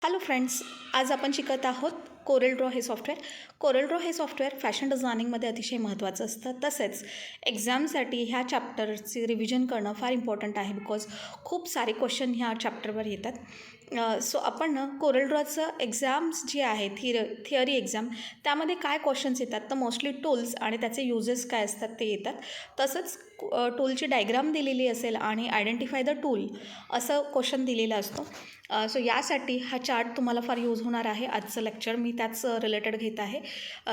Hello friends, आज आपण शिकत आहोत कोरेल ड्रॉ हे सॉफ्टवेअर. कोरेल ड्रॉ हे सॉफ्टवेअर फॅशन डिझायनिंगमध्ये अतिशय महत्त्वाचं असतं. तसेच एक्झामसाठी ह्या चॅप्टरची रिव्हिजन करणं फार इम्पॉर्टंट आहे, बिकॉज खूप सारे क्वेश्चन ह्या चॅप्टरवर येतात. सो आपण कोरेल ड्रॉचं एक्झाम्स जी आहे थिअरी एक्झाम, त्यामध्ये काय क्वेश्चन्स येतात तर मोस्टली टूल्स आणि त्याचे युजेस काय असतात ते येतात. तसंच टूलची डायग्राम दिलेली असेल आणि आयडेंटिफाय द टूल असं क्वेश्चन दिलेला असतो. सो यासाठी हा चार्ट तुम्हाला फार यूज होणार आहे. आजचं लेक्चर मी त्याच रिलेटेड घेत आहे.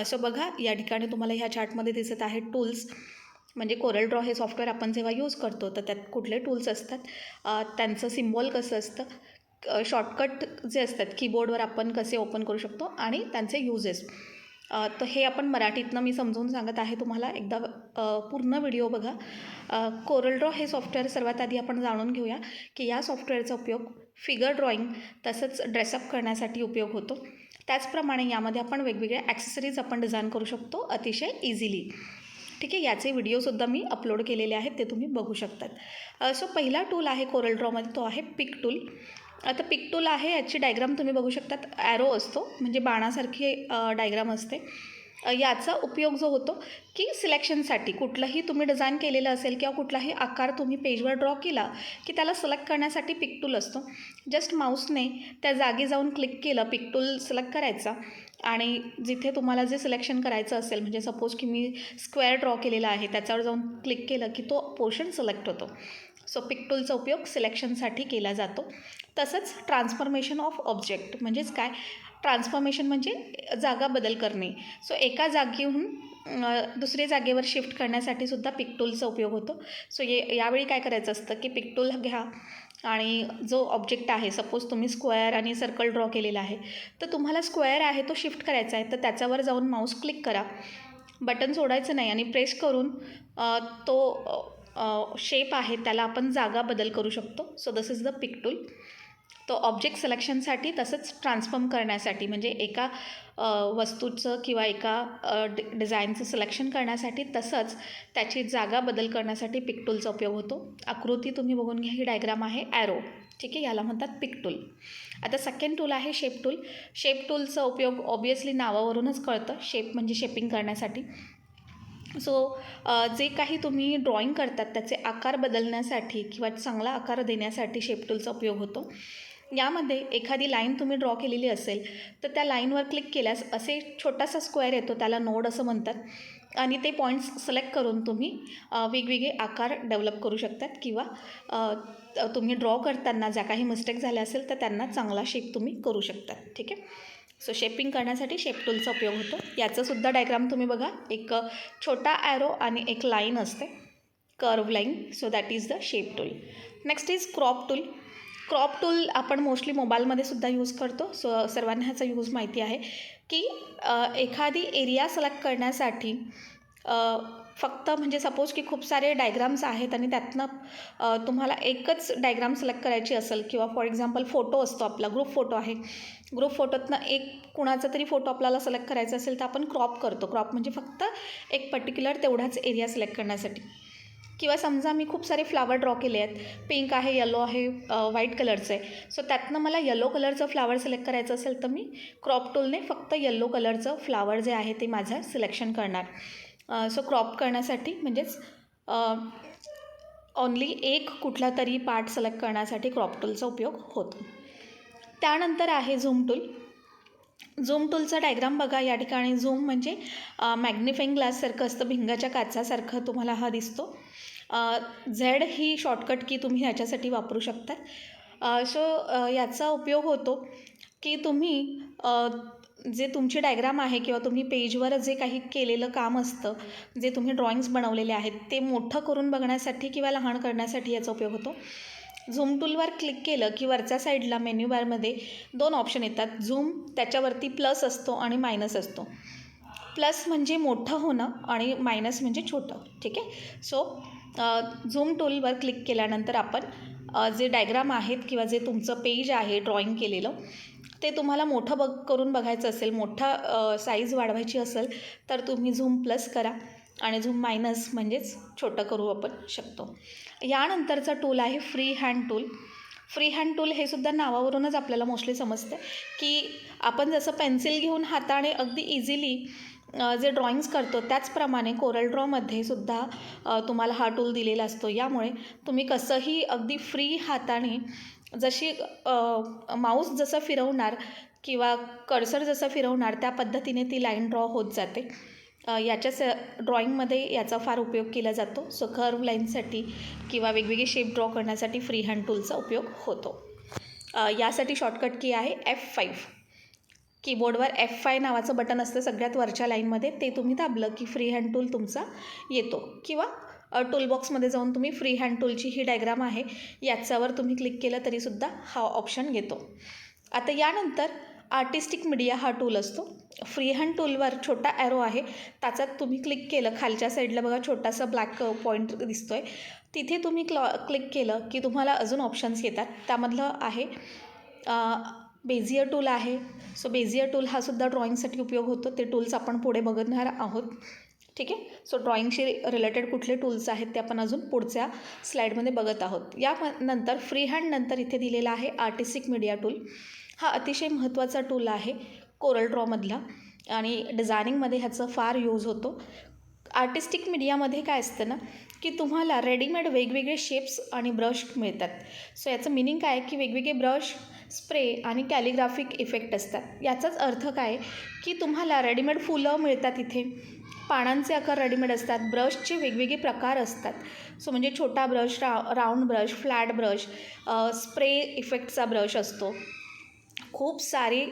सो बघा, या ठिकाणी तुम्हाला ह्या चार्टमध्ये दिसत आहे टूल्स, म्हणजे कोरेल ड्रॉ हे सॉफ्टवेअर आपण जेव्हा यूज करतो तर त्यात कुठले टूल्स असतात, त्यांचं सिम्बॉल कसं असतं, शॉर्टकट जे असतात कीबोर्डवर आपण कसे ओपन करू शकतो आणि त्यांचे युजेस. तर हे आपण मराठीतनं मी समजून सांगत आहे तुम्हाला. एकदा पूर्ण व्हिडिओ बघा. कोरेल ड्रॉ हे सॉफ्टवेअर सर्वात आधी आपण जाणून घेऊया की या सॉफ्टवेअरचा उपयोग फिगर ड्रॉईंग तसंच ड्रेसअप करण्यासाठी उपयोग होतो. त्याचप्रमाणे यामध्ये आपण वेगवेगळ्या ॲक्सेसरीज आपण डिझाईन करू शकतो अतिशय इझिली. ठीक आहे, याचे व्हिडिओसुद्धा मी अपलोड केलेले आहेत, ते तुम्ही बघू शकतात. सो पहिला टूल आहे कोरेल ड्रॉमध्ये, तो आहे पिक टूल. आता पिक टूल आहे, याची डायग्राम तुम्ही बघू शकतात. ॲरो असतो, म्हणजे बाणासारखी डायग्राम असते. याचा उपयोग जो होतो की सिलेक्शनसाठी, कुठलंही तुम्ही डिझाईन केलेलं असेल किंवा कुठलाही आकार तुम्ही पेजवर ड्रॉ केला की त्याला सिलेक्ट करण्यासाठी पिक टूल असतो. जस्ट माऊसने त्या जागी जाऊन क्लिक केलं, पिक टूल सिलेक्ट करायचा आणि जिथे तुम्हाला जे सिलेक्शन करायचं असेल, म्हणजे सपोज की मी स्क्वेअर ड्रॉ केलेला आहे, त्याच्यावर जाऊन क्लिक केलं की तो पोर्शन सिलेक्ट होतो. सो पिक टूलचा उपयोग सिलेक्शनसाठी केला जातो. तसंच ट्रान्सफॉर्मेशन ऑफ ऑब्जेक्ट, म्हणजेच काय, ट्रान्सफॉर्मेशन म्हणजे जागा बदल करणे. सो एका जागेहून दुसऱ्या जागेवर शिफ्ट करण्यासाठी सुद्धा पिक टूलचा उपयोग होतो. सो यावेळी काय करायचं असतं की पिक टूल घ्या आणि जो ऑब्जेक्ट आहे, सपोज तुम्ही स्क्वेअर आणि सर्कल ड्रॉ केलेला आहे, तर तुम्हाला स्क्वेअर आहे तो शिफ्ट करायचा आहे, तर त्याच्यावर जाऊन माऊस क्लिक करा, बटन सोडायचं नाही आणि प्रेस करून तो शेप आहे त्याला आपण जागा बदल करू शकतो. So this is the pick tool. तो ऑब्जेक्ट सिलेक्शनसाठी तसंच ट्रान्सफॉर्म करण्यासाठी, म्हणजे एका वस्तूचं किंवा एका डिझाईनचं सिलेक्शन करण्यासाठी, तसंच त्याची जागा बदल करण्यासाठी पिक टूलचा उपयोग होतो. आकृती तुम्ही बघून घ्या, ही डायग्राम आहे ॲरो. ठीक आहे, याला म्हणतात पिक टूल. आता सेकंड टूल आहे शेप टूल. शेप टूलचा उपयोग ऑब्वियसली नावावरूनच कळतं, शेप म्हणजे शेपिंग करण्यासाठी. सो जे काही तुम्ही ड्रॉईंग करतात त्याचे आकार बदलण्यासाठी किंवा चांगला आकार देण्यासाठी शेप टूलचा उपयोग होतो. यामध्ये एखादी लाईन तुम्ही ड्रॉ केलेली असेल तर त्या लाईनवर क्लिक केल्यास असे छोटासा स्क्वेअर येतो, त्याला नोड असं म्हणतात, आणि ते पॉईंट्स सिलेक्ट करून तुम्ही वेगवेगळे आकार डेव्हलप करू शकतात किंवा तुम्ही ड्रॉ करताना ज्या काही मिस्टेक झाल्या असेल तर त्यांना चांगला शेप तुम्ही करू शकतात. ठीक आहे, सो शेपिंग करण्यासाठी शेप टूलचा उपयोग होतो. याचंसुद्धा डायग्राम तुम्ही बघा, एक छोटा ॲरो आणि एक लाईन असते, curve line. So that is the shape tool. Next is crop tool. Crop tool आपण मोस्टली मोबाईलमध्ये सुद्धा यूज करतो. सो सर्वांना ह्याचा यूज माहिती आहे की एखादी एरिया सिलेक्ट करण्यासाठी फक्त, म्हणजे सपोज की खूप सारे डायग्राम्स आहेत आणि त्यातनं तुम्हाला एकच डायग्राम सिलेक्ट करायची असेल, किंवा फॉर एक्झाम्पल फोटो असतो आपला, ग्रुप फोटो आहे, ग्रुप फोटोतनं एक कुणाचा तरी फोटो आपल्याला सिलेक्ट करायचा असेल तर आपण क्रॉप करतो. क्रॉप म्हणजे फक्त एक पर्टिक्युलर तेवढाच एरिया सिलेक्ट करण्यासाठी. किंवा समजा मी खूप सारे फ्लावर ड्रॉ केले आहेत, पिंक आहे, येलो आहे, व्हाईट कलरचं आहे, सो त्यातनं मला येलो कलरचं फ्लावर सिलेक्ट करायचं असेल तर मी क्रॉप टूलने फक्त येलो कलरचं फ्लावर जे आहे ते माझं सिलेक्शन करणार. सो क्रॉप करण्यासाठी, म्हणजेच ओन्ली एक कुठला तरी पार्ट सिलेक्ट करण्यासाठी क्रॉप टूलचा उपयोग होतो. त्यानंतर आहे झूम टूल. झूम टूलचा डायग्राम बघा, या ठिकाणी झूम म्हणजे मॅग्निफाईंग ग्लाससारखं असतं, भिंगाच्या काचासारखं तुम्हाला हा दिसतो. झेड ही शॉर्टकट की तुम्ही ह्याच्यासाठी वापरू शकतात. सो याचा उपयोग होतो की तुम्ही जे तुमची डायग्राम आहे किंवा तुम्ही पेजवर जे काही केलेलं काम असतं, जे तुम्ही ड्रॉइंग्स बनवलेले आहेत ते मोठं करून बघण्यासाठी किंवा लहान करण्यासाठी याचा उपयोग होतो. झूम टूलवर क्लिक केलं की वरच्या साईडला मेन्यू बारमध्ये दोन ऑप्शन येतात. झूम, त्याच्यावरती प्लस असतो आणि मायनस असतो. प्लस म्हणजे मोठं होणं आणि मायनस म्हणजे छोटं. ठीक आहे, सो झूम टूलवर क्लिक केल्यानंतर आपण जे डायग्राम आहेत किंवा जे तुमचं पेज आहे ड्रॉईंग केलेलं ते तुम्हाला मोठं करून बघायचं असेल, मोठा साईज वाढवायची असेल तर तुम्ही झूम प्लस करा आणि झूम मायनस म्हणजेच छोटं करू आपण शकतो. यानंतरचा टूल आहे free hand tool. Free hand tool हे सुद्धा नावावरूनच आपल्याला मोस्टली समजतं की आपण जसं पेन्सिल घेऊन हाताने अगदी इझिली जे ड्रॉइंग्स करतो त्याचप्रमाणे कोरल ड्रॉमध्ये सुद्धा तुम्हाला हा टूल दिलेला असतो. यामुळे तुम्ही कसंही अगदी फ्री हाताने जशी माऊस जसं फिरवणार किंवा कर्सर जसं फिरवणार त्या पद्धतीने ती लाईन ड्रॉ होत जाते. याच्याच ड्रॉइंगमध्ये याचा फार उपयोग केला जातो. सो कर्व लाईनसाठी किंवा वेगवेगळे शेप ड्रॉ करण्यासाठी फ्री हँड टूलचा उपयोग होतो. यासाठी शॉर्टकट की आहे F5. कीबोर्डवर F5 नावाचं बटन असतं सगळ्यात वरच्या लाईनमध्ये, ते तुम्ही दाबलं की फ्री हँड टूल तुमचा येतो. किंवा टूलबॉक्समध्ये जाऊन तुम्ही फ्री हँड टूलची ही डायग्राम आहे याच्यावर तुम्ही क्लिक केलं तरीसुद्धा हा ऑप्शन येतो. आता यानंतर आर्टिस्टिक मीडिया हा टूल असतो. फ्री हँड टूलवर छोटा ॲरो आहे, त्याच्यात तुम्ही क्लिक केलं, खालच्या साईडला बघा छोटासा ब्लॅक पॉईंट दिसतो आहे, तिथे तुम्ही क्लिक केलं की तुम्हाला अजून ऑप्शन्स येतात. त्यामधलं आहे बेझियर टूल आहे. सो बेझियर टूल हा सुद्धा ड्रॉइंगसाठी उपयोग होतो. ते टूल्स आपण पुढे बघणार आहोत. ठीक आहे. सो ड्रॉइंगशी रिलेटेड कुठले टूल्स आहेत ते आपण अजून पुढच्या स्लाईडमध्ये बघत आहोत. यानंतर फ्री हँड नंतर इथे दिलेला आहे आर्टिस्टिक मीडिया टूल. हा अतिशय महत्त्वाचा टूल आहे कोरल ड्रॉमधला आणि डिझायनिंगमध्ये ह्याचा फार यूज होतो. आर्टिस्टिक मीडियामध्ये काय असतं ना की तुम्हाला रेडीमेड वेगवेगळे शेप्स आणि ब्रश मिळतात. सो याचं मिनिंग काय आहे की वेगवेगळे ब्रश, स्प्रे आणि कॅलिग्राफिक इफेक्ट असतात. याचाच अर्थ काय की तुम्हाला रेडीमेड फुलं मिळतात इथे, पानांचे आकार रेडीमेड असतात, ब्रशचे वेगवेगळे प्रकार असतात. सो म्हणजे छोटा brush, round brush, flat brush, spray इफेक्टचा ब्रश असतो. खूप सारे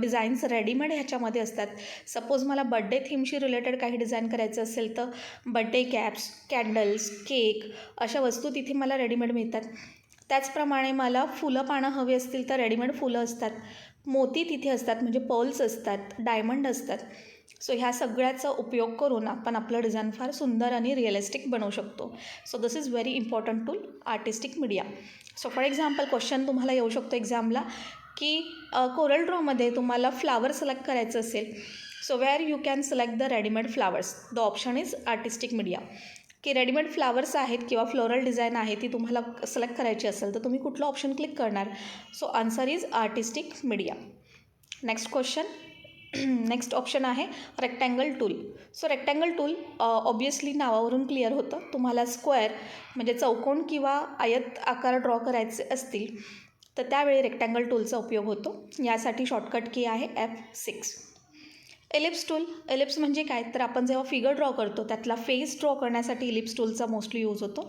डिझाईन्स रेडीमेड ह्याच्यामध्ये असतात. सपोज मला बड्डे थीमशी रिलेटेड काही डिझाईन करायचं असेल तर बड्डे कॅप्स, कॅन्डल्स, केक अशा वस्तू तिथे मला रेडीमेड मिळतात. त्याचप्रमाणे मला फुलं पानं हवी असतील तर रेडीमेड फुलं असतात. मोती तिथे असतात म्हणजे पर्ल्स असतात, डायमंड असतात. सो ह्या सगळ्याचा उपयोग करून आपण आपलं डिझाईन फार सुंदर आणि रिअलिस्टिक बनवू शकतो. So this is very important tool artistic media. So for example question तुम्हाला येऊ शकतो एक्झामला की कोरल ड्रॉमध्ये तुम्हाला फ्लावर सिलेक्ट करायचं असेल. So where you can select the readymade flowers. The option is artistic media. की रेडीमेड फ्लावर्स आहेत किंवा फ्लोरल डिझाईन आहे ती तुम्हाला सिलेक्ट करायची असेल तर तुम्ही कुठलं ऑप्शन क्लिक करणार. So answer is artistic media. Next question. Next option आहे rectangle tool. So rectangle tool obviously नावावरून क्लिअर होतं. तुम्हाला स्क्वेअर म्हणजे चौकोन किंवा आयत आकार ड्रॉ करायचे असतील तर त्यावेळी रेक्टँगल टूलचा उपयोग होतो. यासाठी शॉर्टकट की आहे F6. Ellipse tool. एलिप्स म्हणजे काय तर आपण जेव्हा फिगर ड्रॉ करतो त्यातला फेस ड्रॉ करण्यासाठी एलिप्स टूलचा मोस्टली यूज होतो.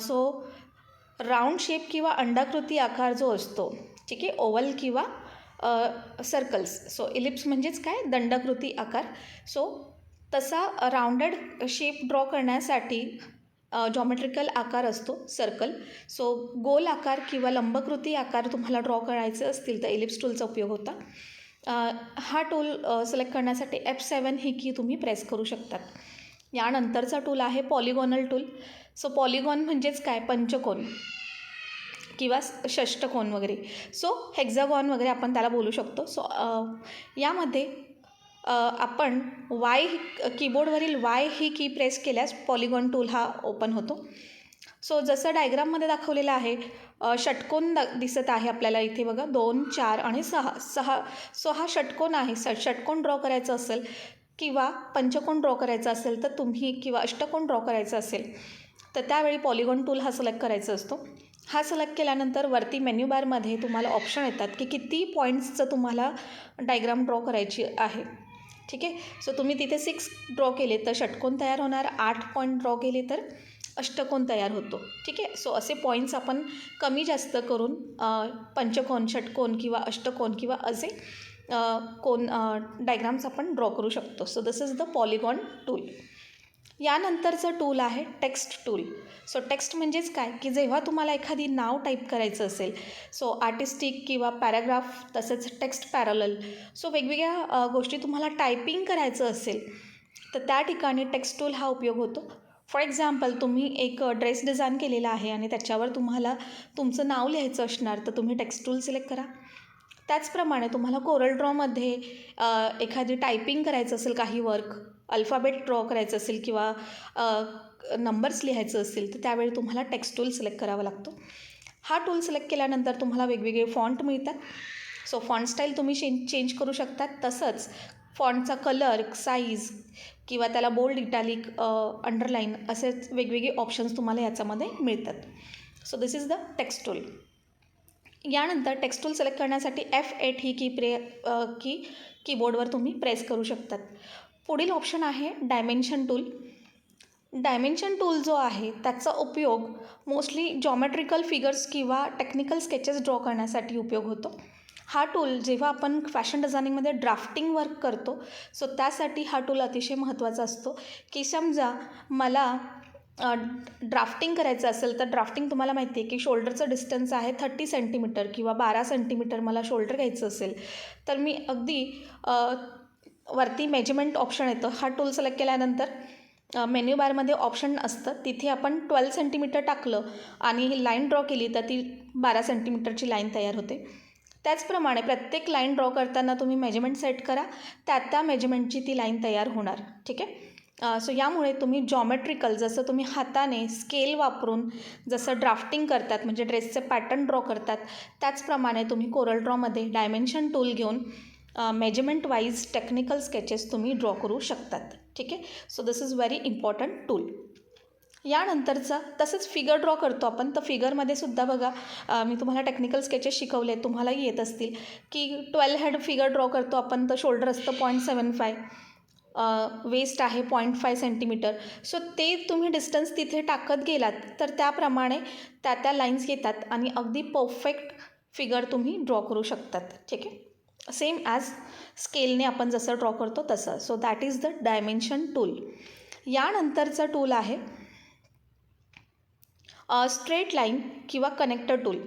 सो राऊंड शेप किंवा अंडाकृती आकार जो असतो, ठीक आहे, ओव्हल किंवा सर्कल्स. सो एलिप्स म्हणजेच काय दंडाकृती आकार. सो तसा राऊंडेड शेप ड्रॉ करण्यासाठी जॉमेट्रिकल आकार असतो सर्कल. सो गोल आकार किंवा लंबकृती आकार तुम्हाला ड्रॉ करायचे असतील तर एलिप्स टूलचा उपयोग होता. हा टूल सिलेक्ट करण्यासाठी F7 ही की तुम्ही प्रेस करू शकतात. यानंतरचा टूल आहे पॉलिगॉनल टूल. सो पॉलिगॉन म्हणजेच काय पंचकोन किंवा षष्टकोन वगैरे. सो हेक्झागॉन वगैरे आपण त्याला बोलू शकतो. सो यामध्ये आपण वाय कीबोर्डवरील वाय ही की प्रेस केल्यास पॉलिगॉन टूल हा ओपन होतो. सो जसं डायग्राममध्ये दाखवलेलं आहे षटकोन दिसत आहे आपल्याला इथे बघा 2, 4 आणि 6. सो हा षटकोन आहे. षटकोन ड्रॉ करायचं असेल किंवा पंचकोन ड्रॉ करायचा असेल तर तुम्ही किंवा अष्टकोन ड्रॉ करायचं असेल तर त्यावेळी पॉलिगॉन टूल हा सिलेक्ट करायचा असतो. हा सिलेक्ट केल्यानंतर वरती मेन्यू बारमध्ये तुम्हाला ऑप्शन येतात की किती पॉईंट्सचं तुम्हाला डायग्राम ड्रॉ करायची आहे. ठीक आहे. सो तुम्ही तिथे 6 ड्रॉ केले तर षटकोन तयार होणार, 8 पॉईंट ड्रॉ केले तर अष्टकोन तयार होतो. ठीक आहे. सो असे पॉईंट्स आपण कमी जास्त करून पंचकोन, षटकोन किंवा अष्टकोन किंवा असे कोन डायग्राम्स आपण ड्रॉ करू शकतो. So this is the polygon tool. यानंतरचं टूल आहे टेक्स्ट टूल. सो टेक्स्ट म्हणजेच काय की जेव्हा तुम्हाला एखादी नाव टाईप करायचं असेल, सो आर्टिस्टिक किंवा पॅराग्राफ तसंच टेक्स्ट पॅरलल, सो वेगवेगळ्या गोष्टी तुम्हाला टायपिंग करायचं असेल तर त्या ठिकाणी टेक्स्ट टूल हा उपयोग होतो. फॉर एक्झाम्पल तुम्ही एक ड्रेस डिझाईन केलेला आहे आणि त्याच्यावर तुम्हाला तुमचं नाव लिहायचं असणार तर तुम्ही टेक्स्ट टूल सिलेक्ट करा. त्याचप्रमाणे तुम्हाला कोरल ड्रॉमध्ये एखादी टायपिंग करायचं असेल, काही वर्क अल्फाबेट ड्रॉ करायचं असेल किंवा नंबर्स लिहायचं असेल तर त्यावेळी तुम्हाला टेक्स्ट टूल सिलेक्ट करावा लागतो. हा टूल सिलेक्ट केल्यानंतर तुम्हाला वेगवेगळे फॉन्ट मिळतात. सो फॉन्ट स्टाईल तुम्ही चेंज करू शकतात. तसंच फॉन्टचा कलर, साईज किंवा त्याला बोल्ड, इटॅलिक, अंडरलाईन असेच वेगवेगळे ऑप्शन्स तुम्हाला याच्यामध्ये मिळतात. So this is the text tool. यानंतर टेक्स्ट टूल सिलेक्ट करण्यासाठी F8 ही की कीबोर्डवर तुम्ही प्रेस करू शकतात. पुढील ऑप्शन आहे डायमेन्शन टूल. डायमेन्शन टूल जो आहे त्याचा उपयोग मोस्टली जॉमेट्रिकल फिगर्स किंवा टेक्निकल स्केचेस ड्रॉ करण्यासाठी उपयोग होतो. हा टूल जेव्हा आपण फॅशन डिझायनिंगमध्ये ड्राफ्टिंग वर्क करतो, सो त्यासाठी हा टूल अतिशय महत्त्वाचा असतो. की समजा मला ड्राफ्टिंग करायचं असेल तर ड्राफ्टिंग तुम्हाला माहिती आहे की शोल्डरचं डिस्टन्स आहे 30 सेंटीमीटर किंवा 12 सेंटीमीटर मला शोल्डर घ्यायचं असेल तर मी अगदी वरती मेजरमेंट ऑप्शन येतं. हा टूल सिलेक्ट केल्यानंतर मेन्यू बारमध्ये ऑप्शन असतं, तिथे आपण 12 सेंटीमीटर टाकलं आणि लाईन ड्रॉ केली तर ती 12 सेंटीमीटरची लाईन तयार होते. त्याचप्रमाणे प्रत्येक लाईन ड्रॉ करताना तुम्ही मेजरमेंट सेट करा, त्या मेजरमेंटची ती लाईन तयार होणार. ठीक आहे. सो यामुळे तुम्ही जॉमेट्रिकल जसं तुम्ही हाताने स्केल वापरून जसं ड्राफ्टिंग करतात म्हणजे ड्रेसचे पॅटर्न ड्रॉ करतात, त्याचप्रमाणे तुम्ही कोरल ड्रॉमध्ये डायमेन्शन टूल घेऊन मेजरमेंट वाईज टेक्निकल स्केचेस तुम्ही ड्रॉ करू शकतात. ठीक आहे. So this is very important tool. यानंतरचं तसंच फिगर ड्रॉ करतो आपण, तर फिगरमध्ये सुद्धा बघा मी तुम्हाला टेक्निकल स्केचेस शिकवले, तुम्हालाही येत असतील की 12 हेड फिगर ड्रॉ करतो आपण, तर शोल्डर असतं 0.75, वेस्ट आहे 0.5 सेंटीमीटर. सो ते तुम्ही डिस्टन्स तिथे टाकत गेलात तर त्याप्रमाणे त्या लाईन्स येतात आणि अगदी परफेक्ट फिगर तुम्ही ड्रॉ करू शकतात. ठीक आहे. सेम ॲज स्केलने आपण जसं ड्रॉ करतो तसं. So that is the dimension tool. यानंतरचं टूल आहे स्ट्रेट लाईन किंवा कनेक्टर टूल.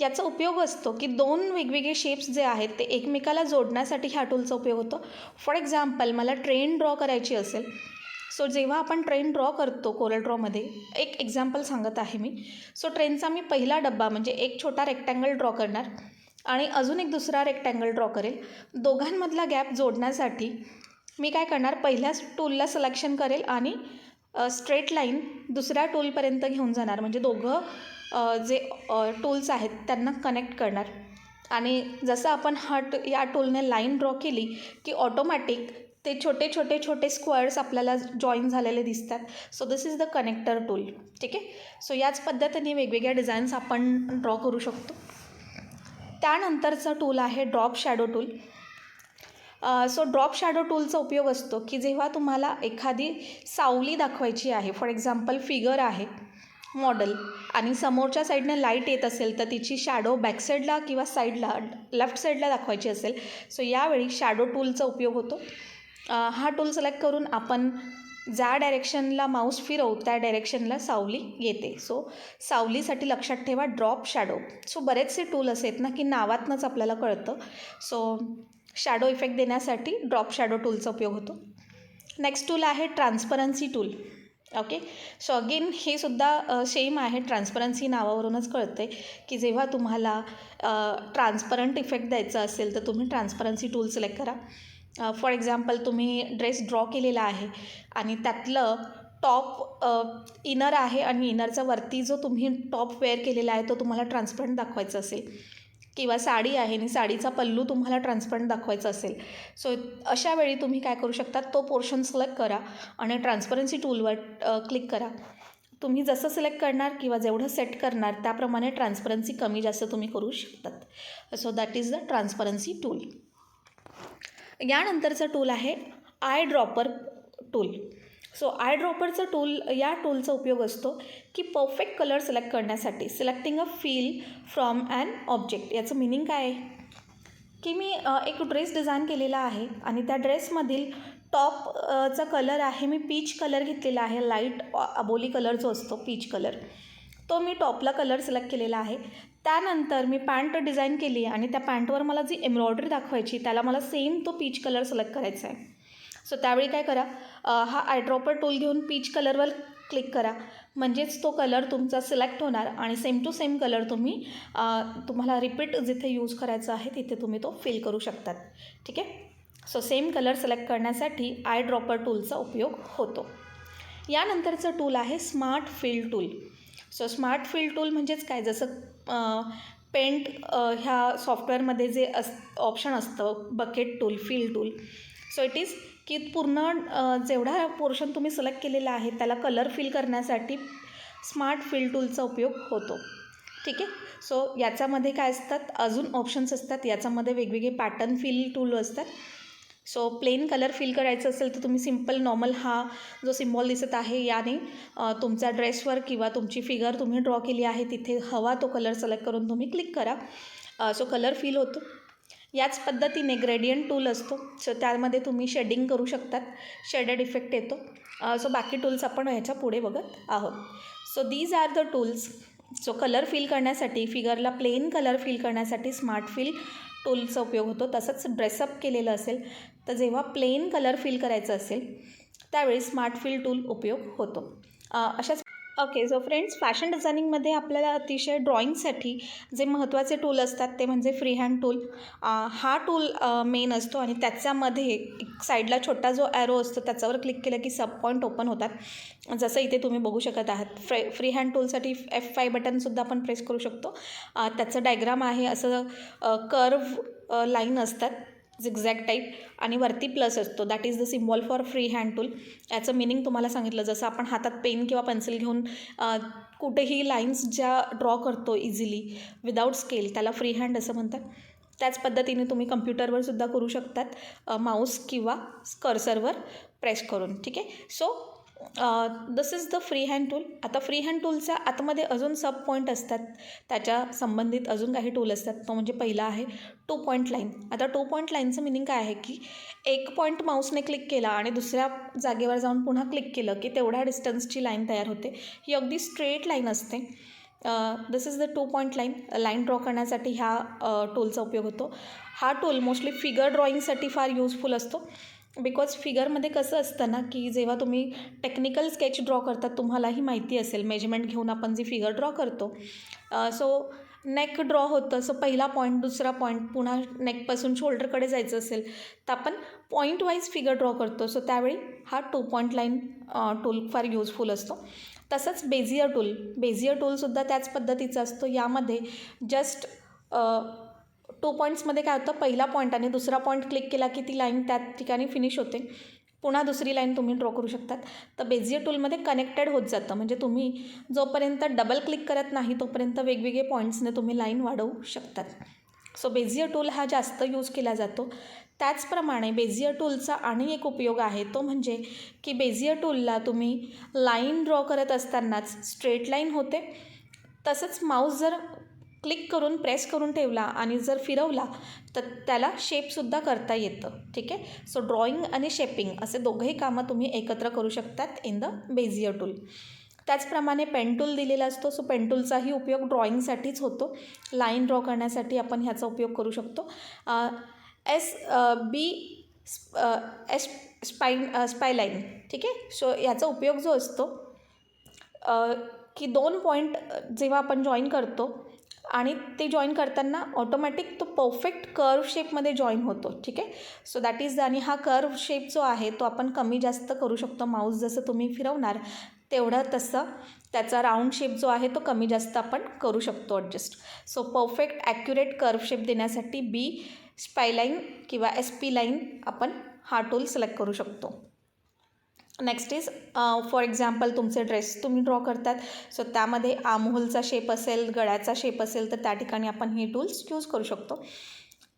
याचा उपयोग असतो की दोन वेगवेगळे शेप्स जे आहेत ते एकमेकाला जोडण्यासाठी ह्या टूलचा उपयोग होतो. फॉर एक्झाम्पल मला ट्रेन ड्रॉ करायची असेल, सो जेव्हा आपण ट्रेन ड्रॉ करतो कोरल ड्रॉमध्ये, एक एक्झाम्पल सांगत आहे मी. सो ट्रेनचा मी पहिला डब्बा म्हणजे एक छोटा रेक्टँगल ड्रॉ करणार आणि अजून एक दुसरा रेक्टँगल ड्रॉ करेल. दोघांमधला गॅप जोडण्यासाठी मी काय करणार, पहिल्या टूलला सिलेक्शन करेल आणि स्ट्रेट लाईन दुसऱ्या टूलपर्यंत घेऊन जाणार, म्हणजे दोघं जे टूल्स आहेत त्यांना कनेक्ट करणार. आणि जसं आपण या टूलने लाईन ड्रॉ केली की ऑटोमॅटिक ते छोटे छोटे छोटे स्क्वेअर्स आपल्याला जॉईन झालेले दिसतात. So this is the connector tool. ठीक आहे. सो याच पद्धतीने वेगवेगळ्या डिझाईन्स आपण ड्रॉ करू शकतो. त्यानंतरचं टूल आहे drop shadow tool. So drop shadow टूलचा उपयोग असतो की जेव्हा तुम्हाला एखादी सावली दाखवायची आहे, फॉर एक्झाम्पल फिगर आहे मॉडेल आणि समोरच्या साईडने लाईट येत असेल तर तिची शॅडो बॅकसाईडला किंवा साईडला लेफ्ट साईडला दाखवायची असेल, सो यावेळी शॅडो टूलचा उपयोग होतो. हा टूल सिलेक्ट करून आपण ज्या डायरेक्शनला माऊस फिरवू त्या डायरेक्शनला सावली येते. सो सावलीसाठी लक्षात ठेवा ड्रॉप शॅडो. सो बरेचसे टूल असे आहेत ना की नावातनंच आपल्याला कळतं. सो शॅडो इफेक्ट देण्यासाठी ड्रॉप शॅडो टूलचा उपयोग होतो. नेक्स्ट टूल आहे transparency tool. Okay. So again हे सुद्धा सेम आहे, ट्रान्सपरन्सी नावावरूनच कळते की जेव्हा तुम्हाला ट्रान्सपरंट इफेक्ट द्यायचा असेल तर तुम्ही ट्रान्सपरन्सी टूल सिलेक्ट करा. फॉर एक्झाम्पल तुम्ही ड्रेस ड्रॉ केलेला आहे आणि त्यातलं टॉप इनर आहे आणि इनरचा वरती जो तुम्ही टॉप वेअर केलेला आहे तो तुम्हाला ट्रान्सपरंट दाखवायचा असेल, किंवा साडी आहे आणि साडीचा पल्लू तुम्हाला ट्रान्सपरंट दाखवायचा असेल, सो अशा वेळी तुम्ही काय करू शकता, तो पोर्शन सिलेक्ट करा आणि ट्रान्सपरन्सी टूलवर क्लिक करा. तुम्ही जसं सिलेक्ट करणार किंवा जेवढं सेट करणार त्याप्रमाणे ट्रान्सपरन्सी कमी जास्त तुम्ही करू शकतात. So that is the transparency tool. यानंतरचं टूल आहे eye dropper tool. So eye ड्रॉपरचं टूल, या टूलचा उपयोग असतो की परफेक्ट कलर सिलेक्ट करण्यासाठी. Selecting a fill from an object. याचं मिनिंग काय आहे की मी एक ड्रेस डिझाईन केलेला आहे आणि त्या ड्रेसमधील टॉपचा कलर आहे, मी पीच कलर घेतलेला आहे, लाईट अबोली कलर जो असतो पीच कलर, तो मी टॉपला कलर सिलेक्ट केलेला आहे. त्यानंतर मी पॅन्ट डिझाईन केली आणि त्या पॅन्टवर मला जी एम्ब्रॉयडरी दाखवायची त्याला मला सेम तो पीच कलर सिलेक्ट करायचा आहे. सो त्यावेळी काय करा, हा आयड्रॉपर टूल घेऊन पीच कलरवर क्लिक करा, म्हणजेच तो कलर तुमचा सिलेक्ट होणार आणि सेम टू सेम कलर तुम्हाला रिपीट जिथे यूज करायचा आहे तिथे तुम्ही तो फिल करू शकतात. ठीक आहे. सो सेम कलर सिलेक्ट करण्यासाठी आयड्रॉपर टूलचा उपयोग होतो. यानंतरचं टूल आहे smart fill tool. So smart fill tool म्हणजेच काय, जसं पेंट ह्या सॉफ्टवेअरमध्ये जे ऑप्शन असतं bucket tool, fill tool, so it is की पूर्ण जेवढा पोर्शन तुम्ही सिलेक्ट केलेला आहे त्याला कलर फिल करण्यासाठी स्मार्ट फिल टूलचा उपयोग होतो. ठीक आहे. सो याच्यामध्ये काय असतात, अजून ऑप्शन्स असतात. याच्यामध्ये वेगवेगळे पॅटर्न फिल टूल असतात. सो प्लेन कलर फिल करायचं असेल तर तुम्ही सिम्पल नॉर्मल हा जो सिम्बॉल दिसत आहे याने तुमच्या ड्रेसवर किंवा तुमची फिगर तुम्ही ड्रॉ केली आहे तिथे हवा तो कलर सिलेक्ट करून तुम्ही क्लिक करा. सो कलर फिल होतो. याच पद्धतीने ग्रेडियंट टूल असतो. सो त्यामध्ये तुम्ही शेडिंग करू शकतात, शेडेड इफेक्ट येतो. सो बाकी टूल्स आपण ह्याच्या पुढे बघत आहोत. So these are the tools. So colour fill करण्यासाठी, फिगरला प्लेन कलर फिल करण्यासाठी स्मार्ट फिल टूलचा उपयोग होतो. तसंच ड्रेसअप केलेलं असेल तर जेव्हा प्लेन कलर फिल करायचं असेल त्यावेळी स्मार्ट फिल टूल उपयोग होतो. अशाच ओके. सो फ्रेंड्स, फॅशन डिझायनिंगमध्ये आपल्याला अतिशय ड्रॉइंगसाठी जे महत्त्वाचे टूल असतात ते म्हणजे फ्री हँड टूल. हा टूल मेन असतो आणि त्याच्यामध्ये एक साईडला छोटा जो ॲरो असतो त्याच्यावर क्लिक केलं की सब पॉईंट ओपन होतात. जसं इथे तुम्ही बघू शकत आहात. फ्री हँड टूलसाठी F5 बटनसुद्धा आपण प्रेस करू शकतो. त्याचं डायग्राम आहे, असं कर्व लाईन असतात झिगझॅग टाईप आणि वरती प्लस असतो. That is the symbol for free hand tool. याचं मिनिंग तुम्हाला सांगितलं. जसं आपण हातात पेन किंवा पेन्सिल घेऊन कुठेही लाईन्स ज्या ड्रॉ करतो इझिली विदाऊट स्केल, त्याला फ्री हँड असं म्हणतात. त्याच पद्धतीने तुम्ही कम्प्युटरवर सुद्धा करू शकतात, माऊस किंवा कर्सरवर प्रेस करून. ठीक आहे. So this is the free hand tool. आता फ्री हँड टूलच्या आतमध्ये अजून सब पॉईंट असतात, त्याच्या संबंधित अजून काही टूल असतात. तो म्हणजे पहिला आहे 2 पॉईंट लाईन. आता 2 पॉईंट लाईनचं मिनिंग काय आहे की एक पॉईंट माऊसने क्लिक केला आणि दुसऱ्या जागेवर जाऊन पुन्हा क्लिक केलं की तेवढ्या डिस्टन्सची लाईन तयार होते. ही अगदी स्ट्रेट लाईन असते. This is the 2 point line. Line draw करण्यासाठी ह्या टूलचा उपयोग होतो. हा टूल मोस्टली फिगर ड्रॉईंगसाठी फार युजफुल असतो. बिकॉज फिगरमध्ये कसं असतं ना की जेव्हा तुम्ही टेक्निकल स्केच ड्रॉ करतात, तुम्हालाही माहिती असेल मेजरमेंट घेऊन आपण जी फिगर ड्रॉ करतो. सो नेक ड्रॉ होतं. सो पहिला पॉईंट, दुसरा पॉईंट, पुन्हा नेकपासून शोल्डरकडे जायचं असेल तर आपण पॉईंट वाईज फिगर ड्रॉ करतो. सो त्यावेळी हा 2 पॉईंट लाईन टूल फार युजफुल असतो. तसंच बेझियर टूलसुद्धा त्याच पद्धतीचा असतो. यामध्ये जस्ट 2 पॉईंट्समध्ये काय होतं, पहिला पॉईंट आणि दुसरा पॉईंट क्लिक केला की ती लाईन त्या ठिकाणी फिनिश होते. पुन्हा दुसरी लाईन तुम्ही ड्रॉ करू शकतात. तर बेझियर टूलमध्ये कनेक्टेड होत जातं. म्हणजे तुम्ही जोपर्यंत डबल क्लिक करत नाही तोपर्यंत वेगवेगळे पॉईंट्सने तुम्ही लाईन वाढवू शकतात. सो बेझियर टूल हा जास्त यूज केला जातो. त्याचप्रमाणे बेझियर टूलचा आणि एक उपयोग आहे तो म्हणजे की बेझियर टूलला तुम्ही लाईन ड्रॉ करत असतानाच स्ट्रेट लाईन होते. तसंच माऊस जर क्लिक करून प्रेस करून ठेवला आणि जर फिरवला तर त्याला शेपसुद्धा करता येतं. ठीक आहे. सो ड्रॉइंग आणि शेपिंग असे दोघंही कामं तुम्ही एकत्र करू शकतात इन द बेझियर टूल. त्याचप्रमाणे पेन टूल दिलेला असतो. सो पेन टूलचाही उपयोग ड्रॉइंगसाठीच होतो. लाईन ड्रॉ करण्यासाठी आपण ह्याचा उपयोग करू शकतो. स्पायलाईन. ठीक आहे. सो याचा उपयोग जो असतो की 2 पॉईंट जेव्हा आपण जॉईन करतो आणि ते जॉईन करताना ऑटोमॅटिक तो परफेक्ट कर्व शेपमध्ये जॉईन होतो. ठीक आहे. सो दॅट इज आणि हा कर्व शेप जो आहे तो आपण कमी जास्त करू शकतो. माऊस जसं तुम्ही फिरवणार तेवढं तसं त्याचा राऊंड शेप जो आहे तो कमी जास्त आपण करू शकतो adjust. So perfect accurate curve shape देण्यासाठी स्पायलाईन किंवा SP लाईन आपण हा टूल सिलेक्ट करू शकतो. नेक्स्ट इज फॉर एक्झाम्पल तुमचे ड्रेस तुम्ही ड्रॉ करतात. सो त्यामध्ये आर्महोलचा शेप असेल, गळ्याचा शेप असेल तर त्या ठिकाणी आपण ही टूल्स यूज करू शकतो.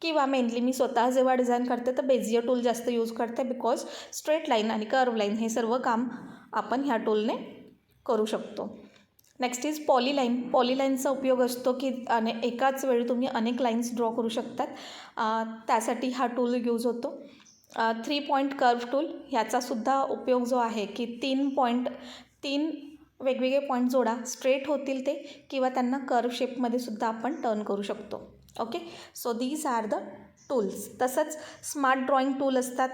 किंवा मेनली मी स्वतः जेव्हा डिझाईन करते तर बेझियर टूल जास्त यूज करते. बिकॉज स्ट्रेट लाईन आणि कर्व लाईन हे सर्व काम आपण ह्या टूलने करू शकतो. नेक्स्ट इज पॉलीलाईनचा उपयोग असतो की एकाच वेळी तुम्ही अनेक लाईन्स ड्रॉ करू शकतात. त्यासाठी हा टूल यूज होतो. 3 पॉईंट कर्व टूल ह्याचासुद्धा उपयोग जो आहे की 3 वेगवेगळे पॉईंट जोडा, स्ट्रेट होतील ते किंवा त्यांना कर्व शेपमध्ये सुद्धा आपण टर्न करू शकतो. Okay. So these are the tools. तसंच स्मार्ट ड्रॉइंग टूल असतात.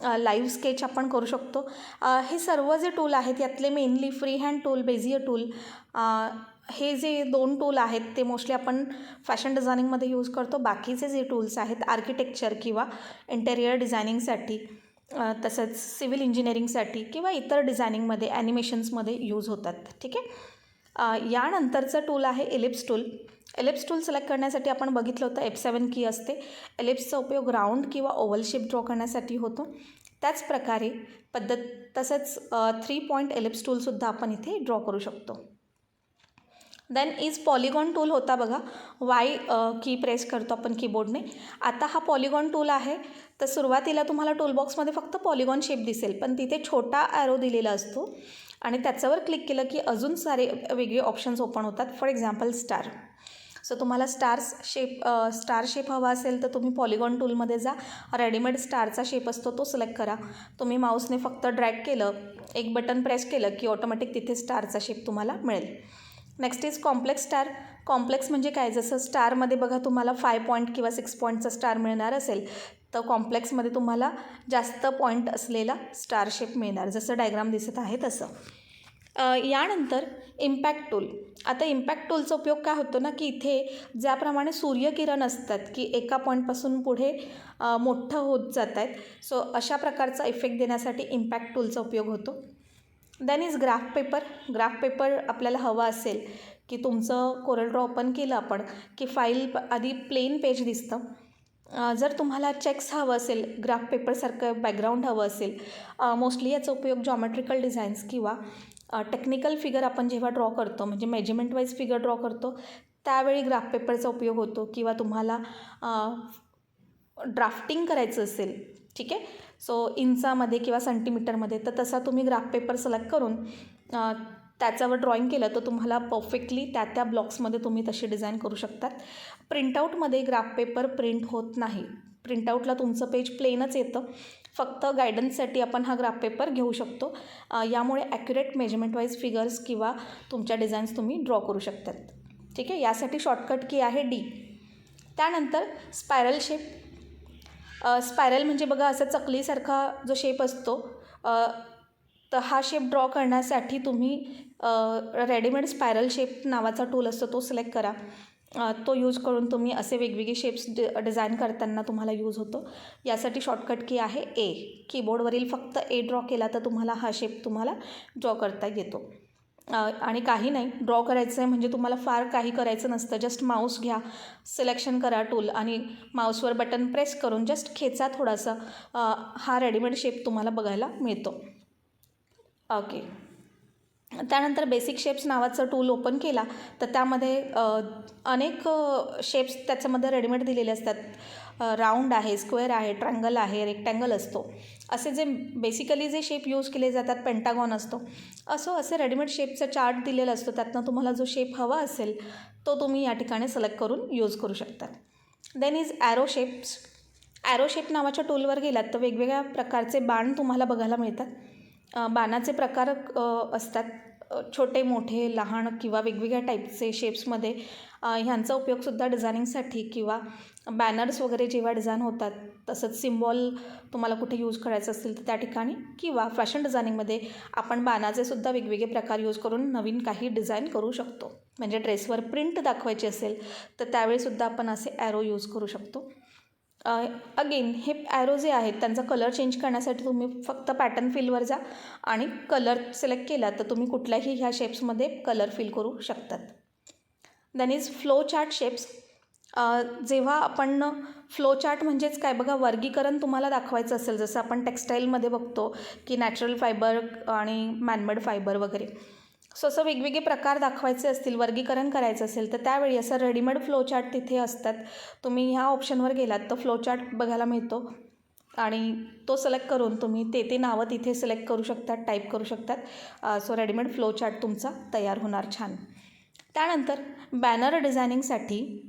लाईव्ह स्केच आपण करू शकतो. हे सर्व जे टूल आहेत यातले mainly free hand tool, Bezier tool, हे जे 2 टूल आहेत ते मोस्टली आपण फॅशन डिझायनिंगमध्ये यूज करतो. बाकीचे जे टूल्स आहेत आर्किटेक्चर किंवा इंटेरियर डिझायनिंगसाठी, तसंच सिव्हिल इंजिनिअरिंगसाठी किंवा इतर डिझायनिंगमध्ये ॲनिमेशन्समध्ये यूज होतात. ठीक आहे. यानंतरचं टूल आहे ellipse tool. Ellipse tool select करण्यासाठी आपण बघितलं होतं F7 की असते. एलिप्सचा उपयोग राऊंड किंवा ओव्हल शेप ड्रॉ करण्यासाठी होतो. त्याच प्रकारे तसंच 3 पॉईंट एलिप्स टूलसुद्धा आपण इथे ड्रॉ करू शकतो. देन इज पॉलिगॉन टूल होता बघा, वाय की प्रेस करतो आपण कीबोर्डने. आता हा पॉलिगॉन टूल आहे, तर सुरुवातीला तुम्हाला टूलबॉक्समध्ये फक्त पॉलिगॉन शेप दिसेल, पण तिथे छोटा ॲरो दिलेला असतो आणि त्याच्यावर क्लिक केलं की अजून सारे वेगळे ऑप्शन्स ओपन होतात. For example star. सो तुम्हाला स्टार शेप हवा असेल तर तुम्ही पॉलिगॉन टूलमध्ये जा. रेडीमेड स्टारचा शेप असतो तो सिलेक्ट करा. तुम्ही माऊसने फक्त ड्रॅग केलं, एक बटन प्रेस केलं की ऑटोमॅटिक तिथे स्टारचा शेप तुम्हाला मिळेल. Next is complex star. Complex म्हणजे काय, जसं स्टारमध्ये बघा तुम्हाला 5 पॉईंट किंवा 6 पॉईंटचा स्टार मिळणार असेल, तर कॉम्प्लेक्समध्ये तुम्हाला जास्त पॉईंट असलेला स्टार शेप मिळणार, जसं डायग्राम दिसत आहे तसं. यानंतर इम्पॅक्ट टूल. आता इम्पॅक्ट टूलचा उपयोग काय होतो ना, की इथे ज्याप्रमाणे सूर्यकिरण असतात की एका पॉईंटपासून पुढे मोठं होत जात आहेत, सो अशा प्रकारचा इफेक्ट देण्यासाठी इम्पॅक्ट टूलचा उपयोग होतो. Then is graph paper. Graph paper आपल्याला हवा असेल की तुमचं कोरल ड्रॉ ओपन केलं आपण की फाईल आधी प्लेन पेज दिसतं. जर तुम्हाला चेक्स हवं असेल, ग्राफ पेपरसारखं बॅकग्राऊंड हवं असेल, मोस्टली याचा उपयोग जॉमेट्रिकल डिझाईन्स किंवा टेक्निकल फिगर आपण जेव्हा ड्रॉ करतो, म्हणजे मेजरमेंट वाईज फिगर ड्रॉ करतो, त्यावेळी ग्राफ पेपरचा उपयोग होतो. किंवा तुम्हाला ड्राफ्टिंग करायचं असेल, ठीक आहे, सो इंचामध्ये किंवा सेंटीमीटरमध्ये, तर तसा तुम्ही ग्राफ पेपर सिलेक्ट करून त्याच्यावर ड्रॉईंग केलं तर तुम्हाला परफेक्टली त्या ब्लॉक्समध्ये तुम्ही तशी डिझाईन करू शकतात. प्रिंटआउटमध्ये ग्राफ पेपर प्रिंट होत नाही. प्रिंटआउटला तुमचं पेज प्लेनच येतं. फक्त गायडन्ससाठी आपण हा ग्राफ पेपर घेऊ शकतो. यामुळे ॲक्युरेट मेजरमेंट वाईज फिगर्स किंवा तुमच्या डिझाईन्स तुम्ही ड्रॉ करू शकतात. ठीक आहे, यासाठी शॉर्टकट की आहे D. त्यानंतर स्पायरल शेप. स्पायरल म्हणजे बघा असं चकलीसारखा जो शेप असतो, तर हा शेप ड्रॉ करण्यासाठी तुम्ही रेडीमेड स्पायरल शेप नावाचा टूल असतो तो सिलेक्ट करा. तो यूज करून तुम्ही असे वेगवेगळे शेप्स डिझाईन करताना तुम्हाला यूज होतो. यासाठी शॉर्टकट की आहे A. कीबोर्डवरील फक्त A ड्रॉ केला तर तुम्हाला हा शेप तुम्हाला ड्रॉ करता येतो. आणि काही नाही, ड्रॉ करायचं आहे म्हणजे तुम्हाला फार काही करायचं नसतं. जस्ट माऊस घ्या, सिलेक्शन करा टूल आणि माऊसवर बटन प्रेस करून जस्ट खेचा थोडासा, हा रेडीमेड शेप तुम्हाला बघायला मिळतो. ओके. त्यानंतर बेसिक शेप्स नावाचं टूल ओपन केला तर त्यामध्ये अनेक शेप्स त्याच्यामध्ये रेडीमेड दिलेले असतात. राऊंड आहे, स्क्वेअर आहे, ट्रायंगल आहे, रेक्टँगल असतो. असे जे बेसिकली जे शेप यूज केले जातात, पेंटागॉन असतो, असे रेडीमेड शेपचा चार्ट दिलेला असतो. त्यातनं तुम्हाला जो शेप हवा असेल तो तुम्ही या ठिकाणी सिलेक्ट करून यूज करू शकतात. Then is arrow shapes. Arrow shape नावाच्या टूलवर गेलात तर वेगवेगळ्या प्रकारचे बाण तुम्हाला बघायला मिळतात. बाणाचे प्रकार असतात, छोटे, मोठे, लहान किंवा वेगवेगळ्या टाईपचे शेप्समध्ये. ह्यांचा उपयोगसुद्धा डिझायनिंगसाठी किंवा बॅनर्स वगैरे जेव्हा डिझाईन होतात, तसंच सिम्बॉल तुम्हाला कुठे यूज करायचं असेल तर त्या ठिकाणी, किंवा फॅशन डिझायनिंगमध्ये आपण बाणाचे सुद्धा वेगवेगळे प्रकार यूज करून नवीन काही डिझाईन करू शकतो. म्हणजे ड्रेसवर प्रिंट दाखवायची असेल तर त्यावेळीसुद्धा आपण असे ॲरो यूज करू शकतो. अगेन हे ॲरो जे आहेत त्यांचा कलर चेंज करण्यासाठी तुम्ही फक्त पॅटर्न फिलवर जा आणि कलर सिलेक्ट केला तर तुम्ही कुठल्याही ह्या शेप्समध्ये कलर फिल करू शकतात. Then is flow chart shapes. जेव्हा आपण फ्लो चार्ट म्हणजेच काय बघा, वर्गीकरण तुम्हाला दाखवायचं असेल, जसं आपण टेक्स्टाईलमध्ये बघतो की नॅचरल फायबर आणि मॅनमेड फायबर वगैरे, सो असं वेगवेगळे प्रकार दाखवायचे असतील, वर्गीकरण करायचं असेल तर त्यावेळी असं रेडीमेड फ्लो चार्ट तिथे असतात. तुम्ही ह्या ऑप्शनवर गेलात तर फ्लो चार्ट बघायला मिळतो आणि तो सिलेक्ट करून तुम्ही ते नावं तिथे सिलेक्ट करू शकतात, टाईप करू शकतात. सो रेडीमेड फ्लो चार्ट तुमचा तयार होणार छान. त्यानंतर बॅनर डिझायनिंगसाठी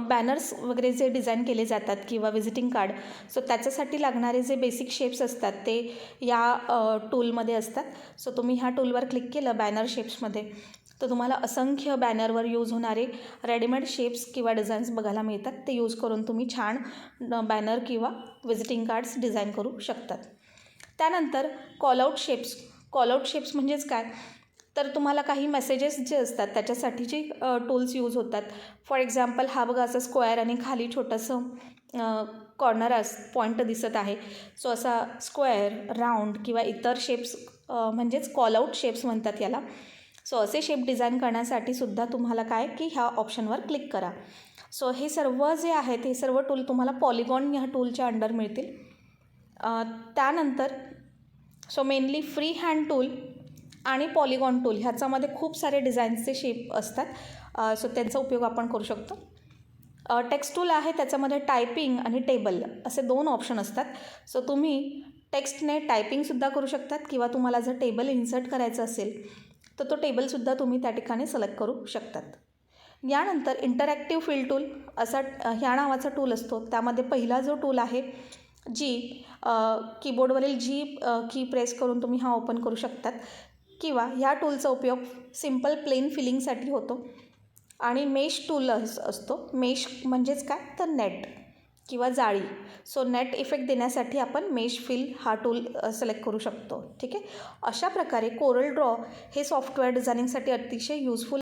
बॅनर्स वगैरे जे डिझाईन केले जातात किंवा विजिटिंग कार्ड, सो त्याच्यासाठी लागणारे जे बेसिक शेप्स असतात ते या टूलमध्ये असतात. सो तुम्ही ह्या टूलवर क्लिक केलं बॅनर शेप्समध्ये तर तुम्हाला असंख्य बॅनरवर यूज होणारे रेडीमेड शेप्स किंवा डिझाईन्स बघायला मिळतात. ते यूज करून तुम्ही छान बॅनर किंवा विजिटिंग कार्ड्स डिझाईन करू शकतात. त्यानंतर कॉलआउट शेप्स. कॉलआउट शेप्स म्हणजेच काय, तर तुम्हाला काही मेसेजेस जे असतात त्याच्यासाठीचे टूल्स यूज होतात. फॉर एक्झाम्पल हा बघा असं स्क्वेअर आणि खाली छोटंसं कॉर्नर पॉईंट दिसत आहे. सो असा स्क्वेअर, राऊंड किंवा इतर शेप्स म्हणजेच कॉलआउट शेप्स म्हणतात याला. सो असे शेप डिझाईन करण्यासाठी सुद्धा तुम्हाला काय की ह्या ऑप्शनवर क्लिक करा. सो हे सर्व जे आहेत हे सर्व टूल तुम्हाला पॉलिगॉन ह्या टूलच्या अंडर मिळतील. त्यानंतर so mainly free hand tool आणि पॉलिगॉन टूल ह्याच्यामध्ये खूप सारे डिझाईन्सचे शेप असतात. सो त्यांचा उपयोग आपण करू शकतो. टेक्स्ट टूल आहे, त्याच्यामध्ये टायपिंग आणि टेबल असे 2 ऑप्शन असतात. सो तुम्ही टेक्स्टने टायपिंगसुद्धा करू शकतात किंवा तुम्हाला जर टेबल इन्सर्ट करायचं असेल तर तो टेबलसुद्धा तुम्ही त्या ठिकाणी सिलेक्ट करू शकतात. यानंतर इंटरॅक्टिव्ह फिल टूल असा ह्या नावाचा टूल असतो. त्यामध्ये पहिला जो टूल आहे जी कीबोर्डवरील जी की प्रेस करून तुम्ही हा ओपन करू शकतात किंवा ह्या टूलचा उपयोग सिम्पल प्लेन फिलिंगसाठी होतो. आणि मेश टूल असतो. मेश म्हणजेच काय तर नेट किंवा जाळी. सो नेट इफेक्ट देण्यासाठी आपण मेश फिल हा टूल सिलेक्ट करू शकतो. ठीक आहे. अशा प्रकारे कोरल ड्रॉ हे सॉफ्टवेअर डिझायनिंगसाठी अतिशय युजफुल